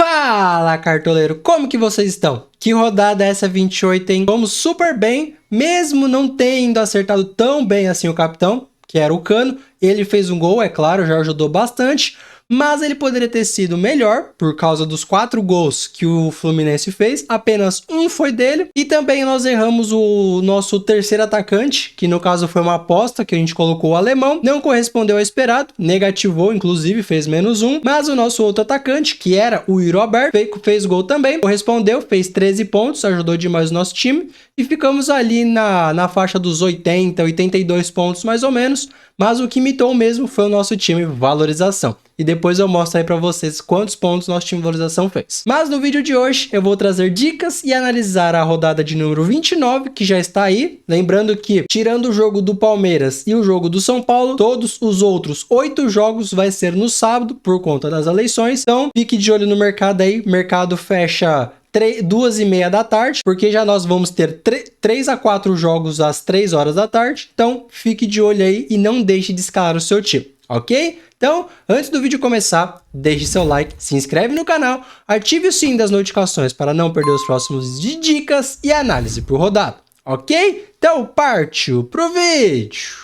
Fala, cartoleiro! Como que vocês estão? Que rodada é essa 28, hein? Vamos super bem, mesmo não tendo acertado tão bem assim o capitão, que era o Cano. Ele fez um gol, é claro, já ajudou bastante, mas ele poderia ter sido melhor por causa dos 4 gols que o Fluminense fez. Apenas um foi dele. E também nós erramos o nosso terceiro atacante, que no caso foi uma aposta que a gente colocou o alemão. Não correspondeu ao esperado, negativou, inclusive fez -1. Mas o nosso outro atacante, que era o Roberto, fez gol também. Correspondeu, fez 13 pontos, ajudou demais o nosso time. E ficamos ali na faixa dos 80, 82 pontos mais ou menos. Mas o que imitou mesmo foi o nosso time valorização. E depois eu mostro aí pra vocês quantos pontos nosso time valorização fez. Mas no vídeo de hoje eu vou trazer dicas e analisar a rodada de número 29, que já está aí. Lembrando que, tirando o jogo do Palmeiras e o jogo do São Paulo, todos os outros 8 jogos vai ser no sábado, por conta das eleições. Então, fique de olho no mercado aí. Mercado fecha 2h30 da tarde, porque já nós vamos ter 3 a 4 jogos às 3 horas da tarde. Então, fique de olho aí e não deixe de escalar o seu time, ok? Então, antes do vídeo começar, deixe seu like, se inscreve no canal, ative o sininho das notificações para não perder os próximos de dicas e análise por rodada, ok? Então, partiu pro vídeo!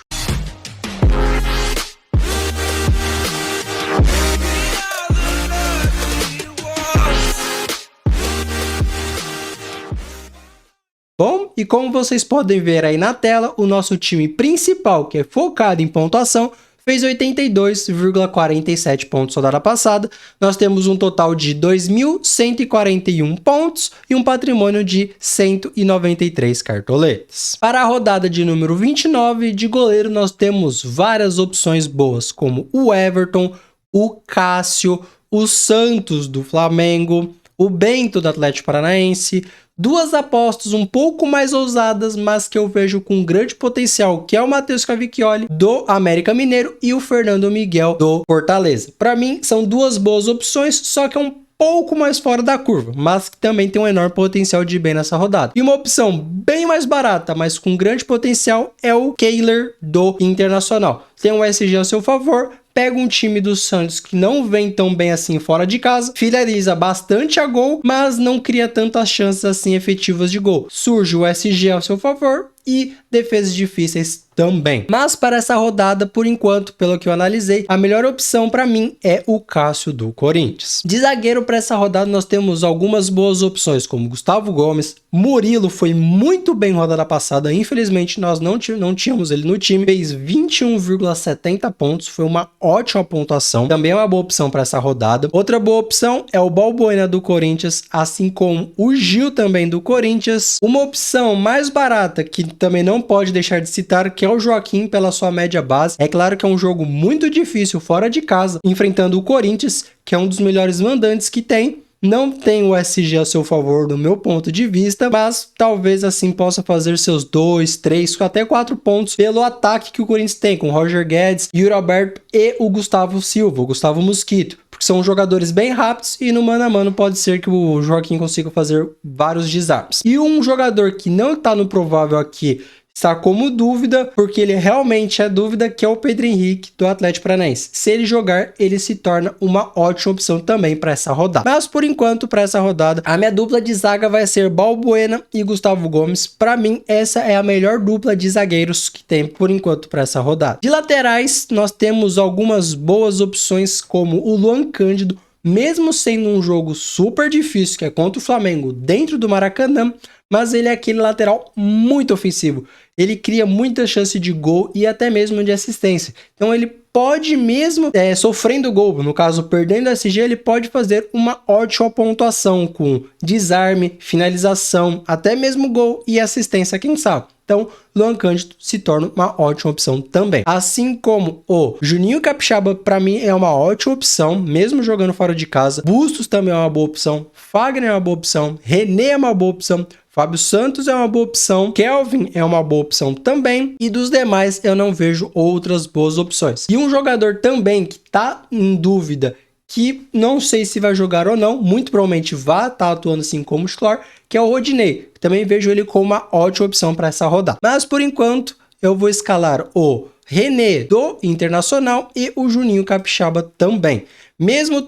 Bom, e como vocês podem ver aí na tela, o nosso time principal, que é focado em pontuação, fez 82,47 pontos rodada passada. Nós temos um total de 2.141 pontos e um patrimônio de 193 cartoletas. Para a rodada de número 29, de goleiro nós temos várias opções boas, como o Everton, o Cássio, o Santos do Flamengo, o Bento do Atlético Paranaense. Duas apostas um pouco mais ousadas, mas que eu vejo com grande potencial, que é o Matheus Cavicchioli do América Mineiro e o Fernando Miguel do Fortaleza. Para mim, são duas boas opções, só que é um pouco mais fora da curva, mas que também tem um enorme potencial de ir bem nessa rodada. E uma opção bem mais barata, mas com grande potencial, é o Kehler do Internacional. Tem um SG a seu favor, pega um time do Santos que não vem tão bem assim fora de casa, finaliza bastante a gol, mas não cria tantas chances assim efetivas de gol. Surge o SG ao seu favor e defesas difíceis também. Mas para essa rodada, por enquanto, pelo que eu analisei, a melhor opção para mim é o Cássio do Corinthians. De zagueiro para essa rodada nós temos algumas boas opções, como Gustavo Gomes. Murilo foi muito bem rodada passada, infelizmente nós não tínhamos ele no time, fez 21,70 pontos, foi uma ótima pontuação, também é uma boa opção para essa rodada. Outra boa opção é o Balbuena do Corinthians, assim como o Gil também do Corinthians. Uma opção mais barata, que também não pode deixar de citar, que é o Joaquim pela sua média base. É claro que é um jogo muito difícil fora de casa, enfrentando o Corinthians, que é um dos melhores mandantes que tem. Não tem o SG a seu favor do meu ponto de vista, mas talvez assim possa fazer seus 2, 3, até 4 pontos pelo ataque que o Corinthians tem, com o Roger Guedes, Yuri Alberto e o Gustavo Silva, o Gustavo Mosquito. Porque são jogadores bem rápidos e no mano a mano pode ser que o Joaquim consiga fazer vários desarmes. E um jogador que não está no provável aqui, está como dúvida, porque ele realmente é dúvida, que é o Pedro Henrique do Atlético Paranaense. Se ele jogar, ele se torna uma ótima opção também para essa rodada. Mas por enquanto, para essa rodada, a minha dupla de zaga vai ser Balbuena e Gustavo Gomes. Para mim, essa é a melhor dupla de zagueiros que tem por enquanto para essa rodada. De laterais, nós temos algumas boas opções, como o Luan Cândido, mesmo sendo um jogo super difícil, que é contra o Flamengo dentro do Maracanã, mas ele é aquele lateral muito ofensivo. Ele cria muita chance de gol e até mesmo de assistência. Então ele pode mesmo, sofrendo gol, no caso perdendo SG, ele pode fazer uma ótima pontuação com desarme, finalização, até mesmo gol e assistência, quem sabe. Então, Luan Cândido se torna uma ótima opção também. Assim como o Juninho Capixaba, para mim, é uma ótima opção, mesmo jogando fora de casa. Bustos também é uma boa opção. Fagner é uma boa opção. René é uma boa opção. Fábio Santos é uma boa opção, Kelvin é uma boa opção também, e dos demais eu não vejo outras boas opções. E um jogador também que tá em dúvida, que não sei se vai jogar ou não, muito provavelmente vai estar atuando assim como titular, que é o Rodinei. Também vejo ele como uma ótima opção para essa rodada. Mas por enquanto eu vou escalar o René do Internacional e o Juninho Capixaba também. Mesmo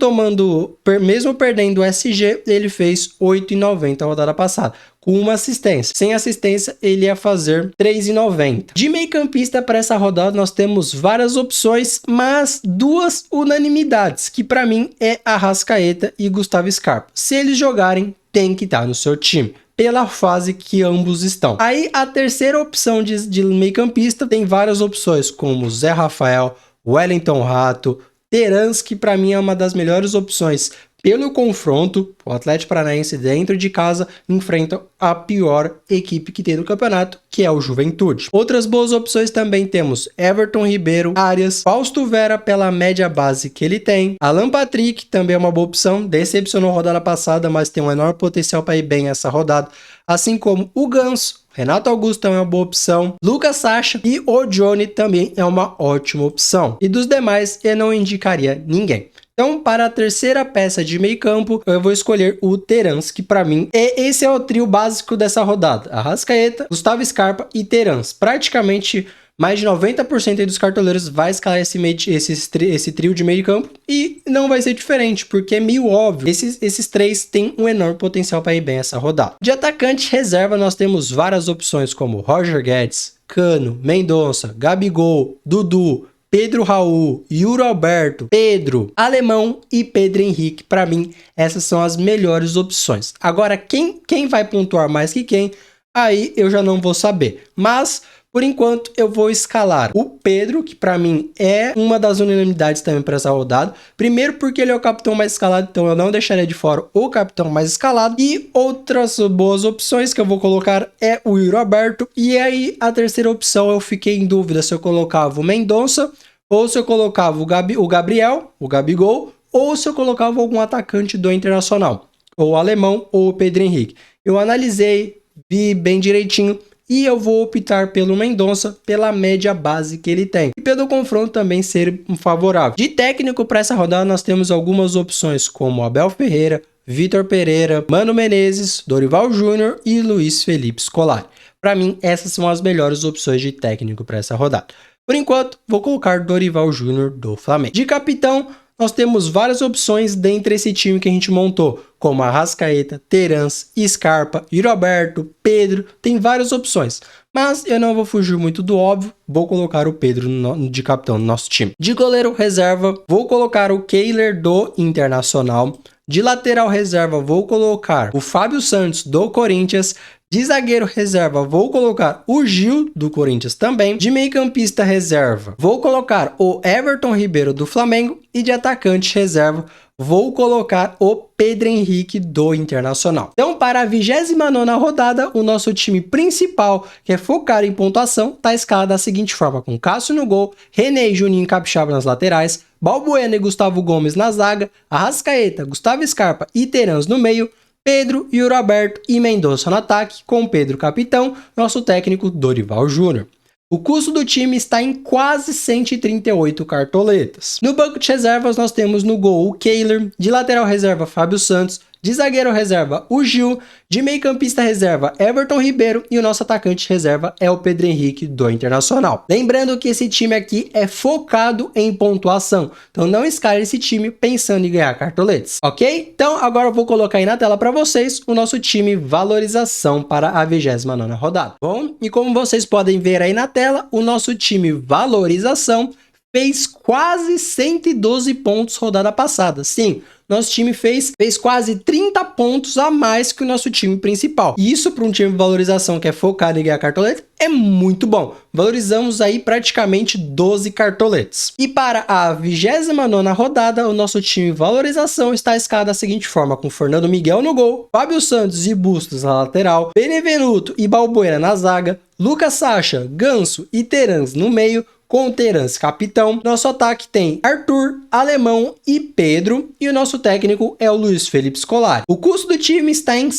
mesmo perdendo o SG, ele fez 8,90 a rodada passada, com uma assistência. Sem assistência, ele ia fazer 3,90. De meio-campista para essa rodada, nós temos várias opções, mas duas unanimidades, que para mim é Arrascaeta e Gustavo Scarpa. Se eles jogarem, tem que estar no seu time, pela fase que ambos estão. Aí a terceira opção de meio-campista tem várias opções, como Zé Rafael, Wellington Rato, Terans, que para mim é uma das melhores opções pelo confronto. O Atlético Paranaense dentro de casa enfrenta a pior equipe que tem no campeonato, que é o Juventude. Outras boas opções também temos Everton Ribeiro, Arias, Fausto Vera pela média base que ele tem, Alan Patrick também é uma boa opção, decepcionou a rodada passada, mas tem um enorme potencial para ir bem essa rodada, assim como o Ganso, Renato Augusto é uma boa opção, Lucas Sacha e o Johnny também é uma ótima opção. E dos demais eu não indicaria ninguém. Então, para a terceira peça de meio campo, eu vou escolher o Terans, que para mim esse é o trio básico dessa rodada. Arrascaeta, Gustavo Scarpa e Terans. Praticamente mais de 90% dos cartoleiros vai escalar esse trio de meio campo e não vai ser diferente, porque é meio óbvio. Esses três têm um enorme potencial para ir bem essa rodada. De atacante reserva, nós temos várias opções como Roger Guedes, Cano, Mendonça, Gabigol, Dudu, Pedro Raul, Yuri Alberto, Pedro, Alemão e Pedro Henrique. Para mim, essas são as melhores opções. Agora, quem vai pontuar mais que quem, aí eu já não vou saber. Mas, por enquanto, eu vou escalar o Pedro, que para mim é uma das unanimidades também para essa rodada. Primeiro porque ele é o capitão mais escalado, então eu não deixaria de fora o capitão mais escalado. E outras boas opções que eu vou colocar é o Yuri Alberto. E aí, a terceira opção, eu fiquei em dúvida se eu colocava o Mendonça, ou se eu colocava o Gabriel, o Gabigol, ou se eu colocava algum atacante do Internacional, ou o Alemão, ou o Pedro Henrique. Eu analisei, vi bem direitinho, e eu vou optar pelo Mendonça pela média base que ele tem. E pelo confronto também ser favorável. De técnico para essa rodada nós temos algumas opções como Abel Ferreira, Vitor Pereira, Mano Menezes, Dorival Júnior e Luiz Felipe Scolari. Para mim, essas são as melhores opções de técnico para essa rodada. Por enquanto, vou colocar Dorival Júnior do Flamengo. De capitão, nós temos várias opções dentre esse time que a gente montou, como Arrascaeta, Terans, Scarpa, Yuri Alberto, Pedro, tem várias opções. Mas eu não vou fugir muito do óbvio, vou colocar o Pedro de capitão no nosso time. De goleiro reserva, vou colocar o Kehler do Internacional. De lateral reserva, vou colocar o Fábio Santos do Corinthians. De zagueiro reserva, vou colocar o Gil, do Corinthians também. De meio-campista reserva, vou colocar o Everton Ribeiro, do Flamengo. E de atacante reserva, vou colocar o Pedro Henrique, do Internacional. Então, para a 29ª rodada, o nosso time principal, que é focado em pontuação, está escalado da seguinte forma, com Cássio no gol, René e Juninho Capixaba nas laterais, Balbuena e Gustavo Gomes na zaga, Arrascaeta, Gustavo Scarpa e Terans no meio, Pedro, Yuri Alberto e Mendonça no ataque, com Pedro capitão, nosso técnico Dorival Júnior. O custo do time está em quase 138 cartoletas. No banco de reservas nós temos no gol o Kehler, de lateral reserva Fábio Santos, de zagueiro reserva o Gil, de meio-campista reserva Everton Ribeiro e o nosso atacante reserva é o Pedro Henrique do Internacional. Lembrando que esse time aqui é focado em pontuação, então não escale esse time pensando em ganhar cartoletes, ok? Então agora eu vou colocar aí na tela para vocês o nosso time valorização para a 29ª rodada. Bom, e como vocês podem ver aí na tela, o nosso time valorização fez quase 112 pontos rodada passada. Sim, nosso time fez quase 30 pontos a mais que o nosso time principal. E isso para um time de valorização que é focado em ganhar cartoleta é muito bom. Valorizamos aí praticamente 12 cartoletes. E para a 29ª rodada, o nosso time de valorização está escalado da seguinte forma, com Fernando Miguel no gol, Fábio Santos e Bustos na lateral, Benevenuto e Balbuena na zaga, Lucas Sacha, Ganso e Terans no meio, com o Terans capitão. Nosso ataque tem Arthur, Alemão e Pedro. E o nosso técnico é o Luiz Felipe Scolari. O custo do time está em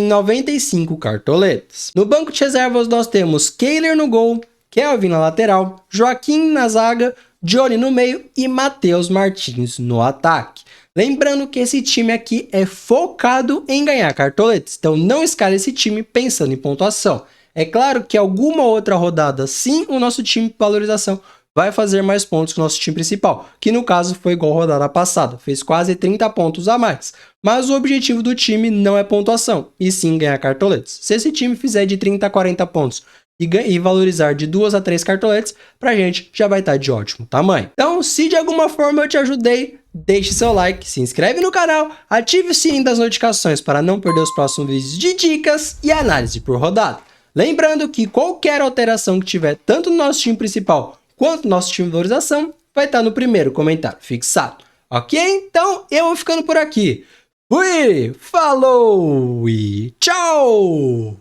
95 cartoletas. No banco de reservas nós temos Kehler no gol, Kelvin na lateral, Joaquim na zaga, Johnny no meio e Matheus Martins no ataque. Lembrando que esse time aqui é focado em ganhar cartoletas. Então não escale esse time pensando em pontuação. É claro que alguma outra rodada, sim, o nosso time de valorização vai fazer mais pontos que o nosso time principal, que no caso foi igual a rodada passada, fez quase 30 pontos a mais. Mas o objetivo do time não é pontuação, e sim ganhar cartoletas. Se esse time fizer de 30 a 40 pontos e valorizar de 2 a 3 cartoletas, pra gente já vai estar de ótimo tamanho. Então, se de alguma forma eu te ajudei, deixe seu like, se inscreve no canal, ative o sininho das notificações para não perder os próximos vídeos de dicas e análise por rodada. Lembrando que qualquer alteração que tiver tanto no nosso time principal quanto no nosso time de valorização vai estar no primeiro comentário fixado. Ok? Então eu vou ficando por aqui. Fui, falou e tchau!